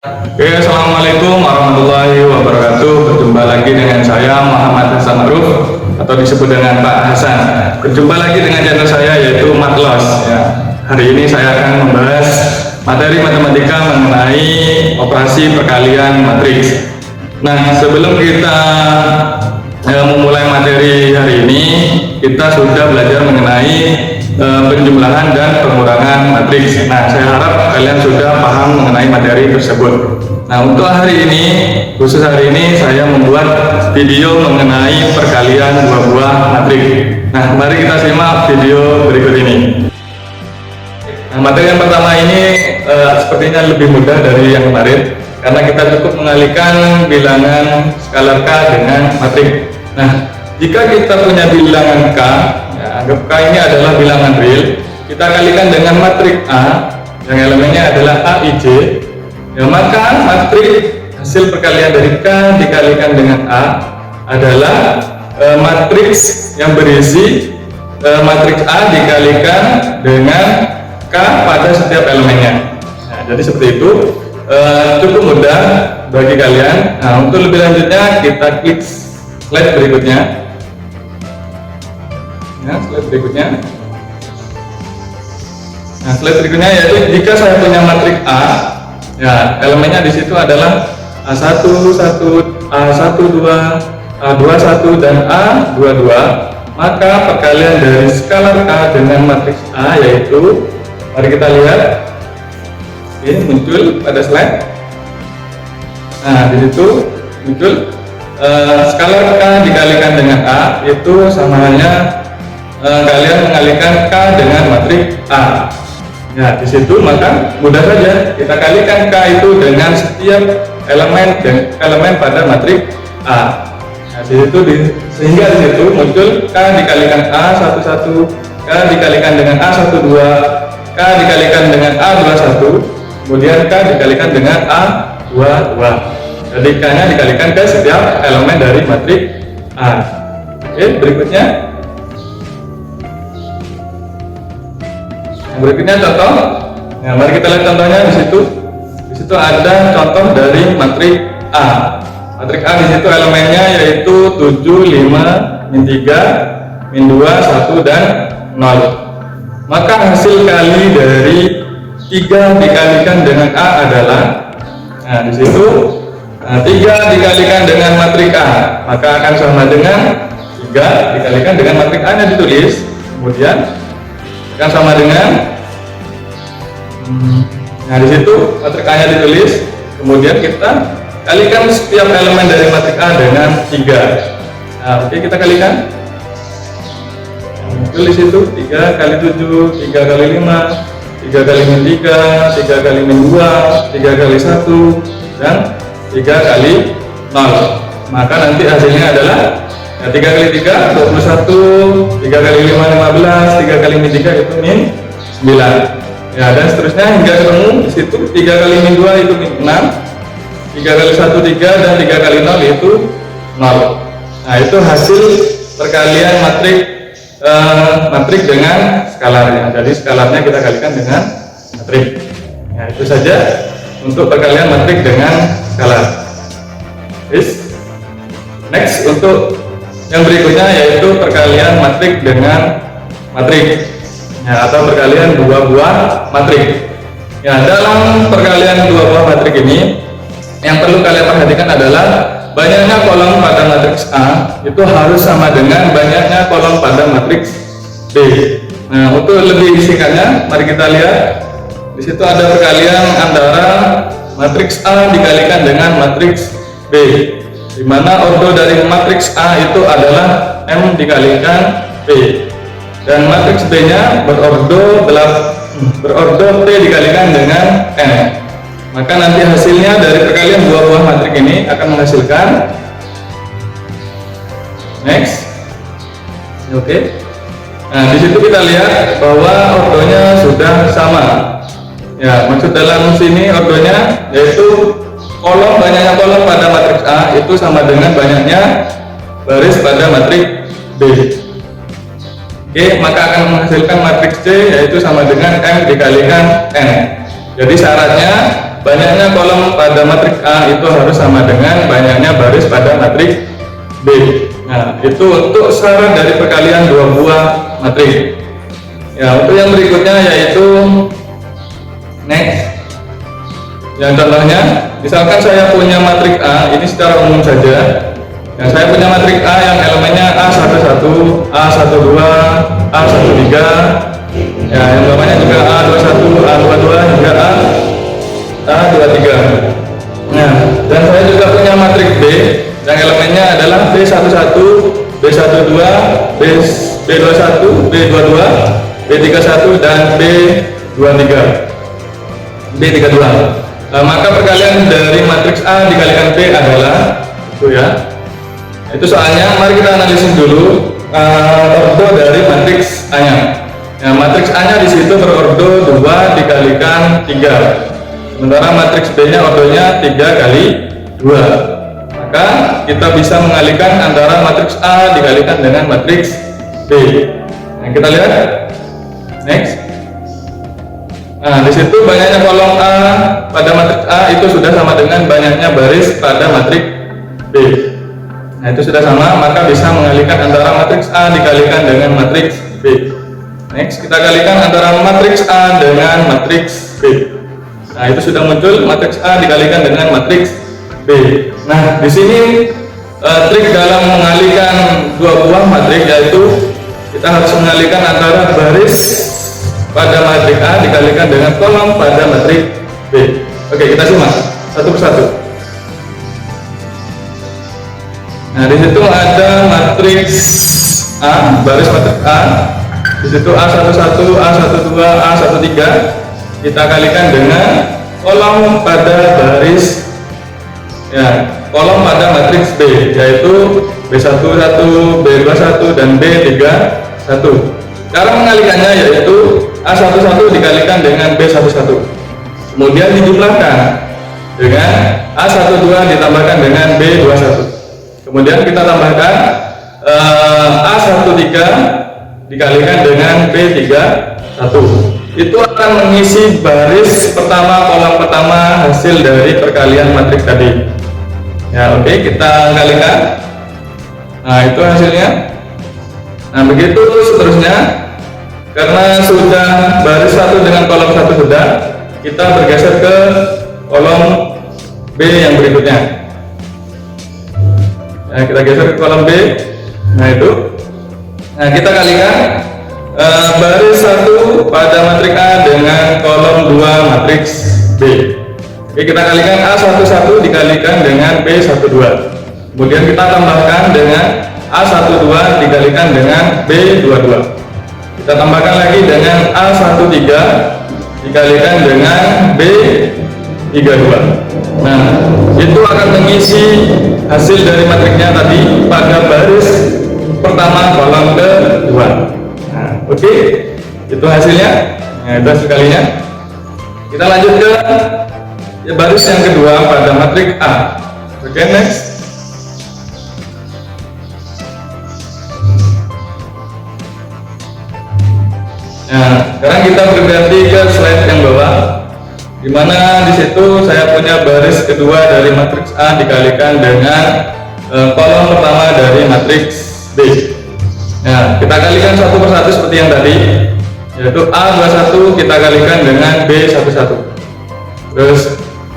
Oke, assalamualaikum warahmatullahi wabarakatuh. Berjumpa lagi dengan saya Muhammad Hasan Ma'ruf atau disebut dengan Pak Hasan. Berjumpa lagi dengan channel saya yaitu Matlos. Ya. Hari ini saya akan membahas materi matematika mengenai operasi perkalian matriks. Nah, sebelum kita memulai materi hari ini, kita sudah belajar mengenai penjumlahan dan pengurangan matriks. Nah, saya harap kalian sudah paham mengenai materi tersebut. Nah, untuk hari ini, khusus hari ini saya membuat video mengenai perkalian dua buah matriks. Nah, mari kita simak video berikut ini. Nah, materi yang pertama ini sepertinya lebih mudah dari yang kemarin, karena kita cukup mengalihkan bilangan skalar K dengan matriks. Nah, jika kita punya bilangan K, anggap K ini adalah bilangan real, kita kalikan dengan matriks A yang elemennya adalah A, I, J, ya, maka matriks hasil perkalian dari K dikalikan dengan A adalah matriks yang berisi matriks A dikalikan dengan K pada setiap elemennya. Nah, jadi seperti itu, cukup mudah bagi kalian. Nah, untuk lebih lanjutnya kita klik slide berikutnya. Nah, slide berikutnya yaitu jika saya punya matriks A, ya elemennya di situ adalah A1, A12, A21 dan A22, maka perkalian dari skalar K dengan matriks A yaitu, mari kita lihat, ini muncul pada slide. Nah, di situ muncul skalar K dikalikan dengan A itu sama halnya kalian mengalihkan K dengan matriks A. Ya, di situ maka mudah saja kita kalikan K itu dengan setiap elemen pada matriks A. Nah, sehingga di situ muncul K dikalikan A11, K dikalikan dengan A12, K dikalikan dengan A21, kemudian K dikalikan dengan A22. Jadi K-nya dikalikan ke setiap elemen dari matriks A. Oke, berikutnya. Berikutnya contoh. Nah, mari kita lihat contohnya di situ. Di situ ada contoh dari matriks A. Matriks A di situ elemennya yaitu 7, 5, min 3, min 2, 1 dan 0. Maka hasil kali dari 3 dikalikan dengan A adalah, nah di situ 3 dikalikan dengan matriks A, maka akan sama dengan 3 dikalikan dengan matriks A nya ditulis, kemudian akan sama dengan, nah di situ matriks A nya ditulis, kemudian kita kalikan setiap elemen dari matriks A dengan 3. Nah, oke, kita kalikan. Tulis itu 3 kali 7, 3 kali 5, 3 kali min 3, 3 kali min 2, 3 kali 1 dan 3 kali 0. Maka nanti hasilnya adalah, ya, 3 kali 3 21, 3 kali 5 15, 3 kali min 3 itu min 9. Ya, dan seterusnya hingga ketemu di situ 3 kali min 2 itu min 6, 3 kali 1 3 dan 3 kali 0 itu 0. Nah, itu hasil perkalian matriks dengan skalarnya. Jadi skalarnya kita kalikan dengan matriks. Ya, itu saja untuk perkalian matriks dengan skalar. Next, untuk yang berikutnya yaitu perkalian matriks dengan matriks, ya, atau perkalian dua buah matriks. Ya, dalam perkalian dua buah matriks ini yang perlu kalian perhatikan adalah banyaknya kolom pada matriks A itu harus sama dengan banyaknya kolom pada matriks B. Nah, untuk lebih singkatnya, mari kita lihat. Di situ ada perkalian antara matriks A dikalikan dengan matriks B, di mana ordo dari matriks A itu adalah M dikalikan P, dan matriks B-nya berordo T dikalikan dengan N. Maka nanti hasilnya dari perkalian dua buah matriks ini akan menghasilkan, next, oke. Nah, di situ kita lihat bahwa ordonya sudah sama. Ya, maksud dalam sini ordonya yaitu banyaknya kolom pada matriks A itu sama dengan banyaknya baris pada matriks B. Oke, maka akan menghasilkan matriks C yaitu sama dengan M dikalikan N. Jadi syaratnya banyaknya kolom pada matriks A itu harus sama dengan banyaknya baris pada matriks B. Nah, itu untuk syarat dari perkalian dua buah matriks. Ya, untuk yang berikutnya yaitu next. Yang contohnya, misalkan saya punya matriks A, ini secara umum saja. Yang saya punya matriks A yang elemennya A11, A12, A13, ya, yang namanya juga A21, A22 hingga A23. Nah, dan saya juga punya matriks B yang elemennya adalah B11, B12, B21, B22, B31 dan B23. B32. Maka perkalian dari matriks A dikalikan B adalah itu ya. Itu soalnya mari kita analisis dulu ordo dari matriks A-nya. Nah, matriks A-nya di situ berordo 2 dikalikan 3. Sementara matriks B-nya ordonya 3 kali 2. Maka kita bisa mengalihkan antara matriks A dikalikan dengan matriks B. Nah, kita lihat. Next. Nah, di situ banyaknya kolom A pada matriks A itu sudah sama dengan banyaknya baris pada matriks B. Nah, itu sudah sama, maka bisa mengalihkan antara matriks A dikalikan dengan matriks B. Next, kita kalikan antara matriks A dengan matriks B. Nah, itu sudah muncul matriks A dikalikan dengan matriks B. Nah, di sini trik dalam mengalihkan dua buah matriks yaitu kita harus mengalihkan antara baris pada matriks A dikalikan dengan kolom pada matriks B. Oke, kita simak satu persatu. Nah, di situ ada matriks A, baris matriks A. Di situ A11, A12, A13 kita kalikan dengan kolom pada baris ya, kolom pada matriks B yaitu B11, B21 dan B31. Cara mengalikannya yaitu A11 dikalikan dengan B11. Kemudian dijumlahkan dengan A12 ditambahkan dengan B21. Kemudian kita tambahkan A13 dikalikan dengan B31. Itu akan mengisi baris pertama, kolom pertama hasil dari perkalian matriks tadi. Ya, oke, kita kalikan. Nah, itu hasilnya. Nah, begitu seterusnya. Karena sudah baris satu dengan kolom satu sudah, kita bergeser ke kolom B yang berikutnya. Nah, kita geser ke kolom B. Nah, itu. Nah, kita kalikan baris 1 pada matriks A dengan kolom 2 matriks B. Oke, kita kalikan A11 dikalikan dengan B12. Kemudian kita tambahkan dengan A12 dikalikan dengan B22. Kita tambahkan lagi dengan A13 dikalikan dengan B32. Nah, itu akan mengisi hasil dari matriksnya tadi pada baris pertama kolom kedua. Nah, oke, itu hasilnya. Nah, itu hasil kalinya. Kita lanjut ke baris yang kedua pada matriks A. Oke, next. Nah, sekarang kita berganti ke slide yang bawah, di mana di situ saya punya baris kedua dari matriks A dikalikan dengan kolom pertama dari matriks B. Nah, kita kalikan satu persatu seperti yang tadi, yaitu A21 kita kalikan dengan B11. Terus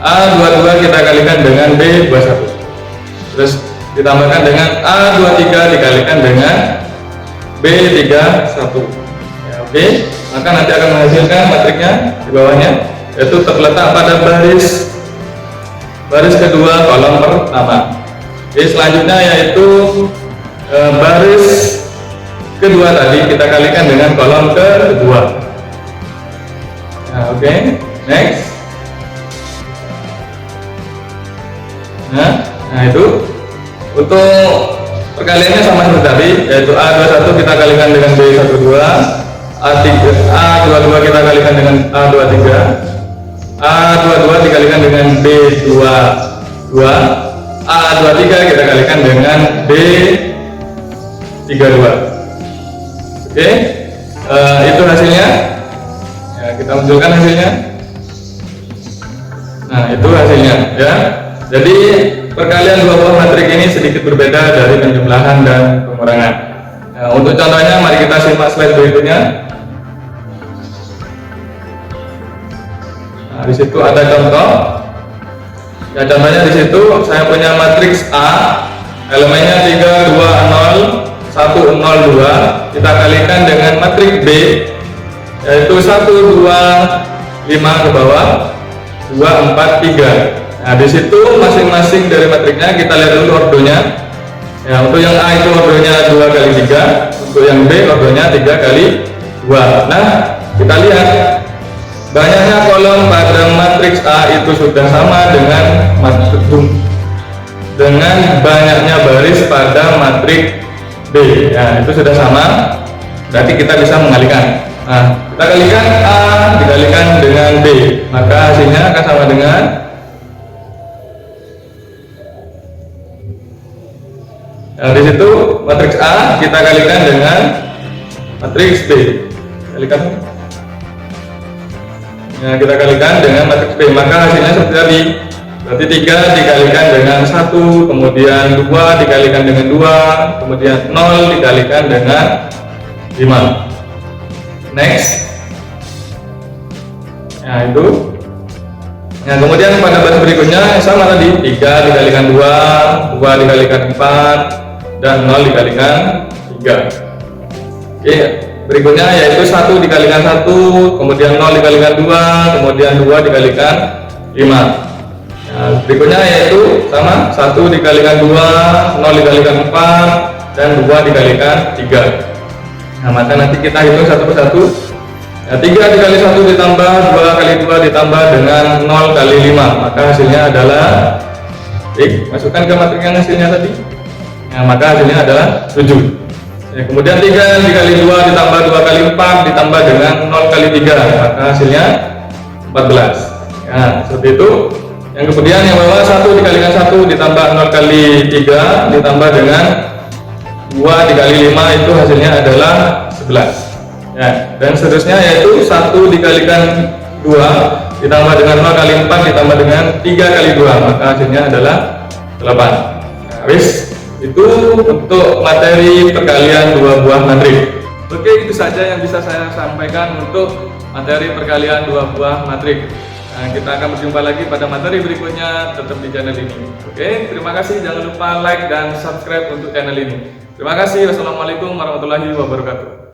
A22 kita kalikan dengan B21. Terus ditambahkan dengan A23 dikalikan dengan B31. Ya, oke, maka nanti akan menghasilkan matriksnya di bawahnya, yaitu terletak pada baris kedua kolom pertama. Oke, selanjutnya yaitu baris kedua tadi kita kalikan dengan kolom kedua. Nah, oke, next. Nah, itu untuk perkaliannya sama seperti tadi, yaitu A21 kita kalikan dengan B12, A22 kita kalikan dengan A23, A22 dikalikan dengan B22, A23 kita kalikan dengan B32. Oke, itu hasilnya. Ya, kita munculkan hasilnya. Nah, itu hasilnya ya. Jadi perkalian dua buah matriks ini sedikit berbeda dari penjumlahan dan pengurangan. Nah, untuk contohnya mari kita simak slide berikutnya. Nah, di situ ada contoh. Ya, contohnya di situ saya punya matriks A, elemennya 3 2 0 1 0 2, kita kalikan dengan matriks B, yaitu 1 2 5 ke bawah, 2 4 3. Nah, di situ masing-masing dari matriksnya kita lihat dulu ordonya. Ya, untuk yang A itu ordonya 2 kali 3, untuk yang B ordonya 3 kali 2. Nah, kita lihat banyaknya kolom pada matriks A itu sudah sama dengan banyaknya baris pada matriks B. Ya, itu sudah sama. Berarti kita bisa mengalihkan. Nah, kita kalikan A dikalikan dengan B, maka hasilnya akan sama dengan di situ matriks A kita kalikan dengan matriks B. Kalikan. Ya, kita kalikan dengan matriks B, maka hasilnya seperti tadi. Berarti 3 dikalikan dengan 1, kemudian 2 dikalikan dengan 2, kemudian 0 dikalikan dengan 5. Next. Nah, itu. Nah, kemudian pada baris berikutnya sama tadi, 3 dikalikan 2, 2 dikalikan 4, dan 0 dikalikan 3. Oke, berikutnya yaitu 1 dikalikan 1, kemudian 0 dikalikan 2, kemudian 2 dikalikan 5. Nah, berikutnya yaitu sama, 1 dikalikan 2, 0 dikalikan 4, dan 2 dikalikan 3. Nah, maka nanti kita hitung satu persatu. Ya, 3 dikali 1 ditambah 2 kali 2 ditambah dengan 0 kali 5, maka hasilnya adalah masukkan ke matriks yang hasilnya tadi. Nah, maka hasilnya adalah 7. Ya, kemudian 3 dikali 2 ditambah 2 kali 4 ditambah dengan 0 kali 3, maka hasilnya 14. Ya, seperti itu. Yang kemudian yang bawah 1 dikalikan 1 ditambah 0 kali 3 ditambah dengan 2 dikali 5, itu hasilnya adalah 11. Ya, dan seterusnya yaitu 1 dikalikan 2 ditambah dengan 0 kali 4 ditambah dengan 3 kali 2, maka hasilnya adalah 8. Nah, wis, itu untuk materi perkalian dua buah matriks. Oke, itu saja yang bisa saya sampaikan untuk materi perkalian dua buah matriks. Nah, kita akan berjumpa lagi pada materi berikutnya, tetap di channel ini. Oke, terima kasih. Jangan lupa like dan subscribe untuk channel ini. Terima kasih. Wassalamualaikum warahmatullahi wabarakatuh.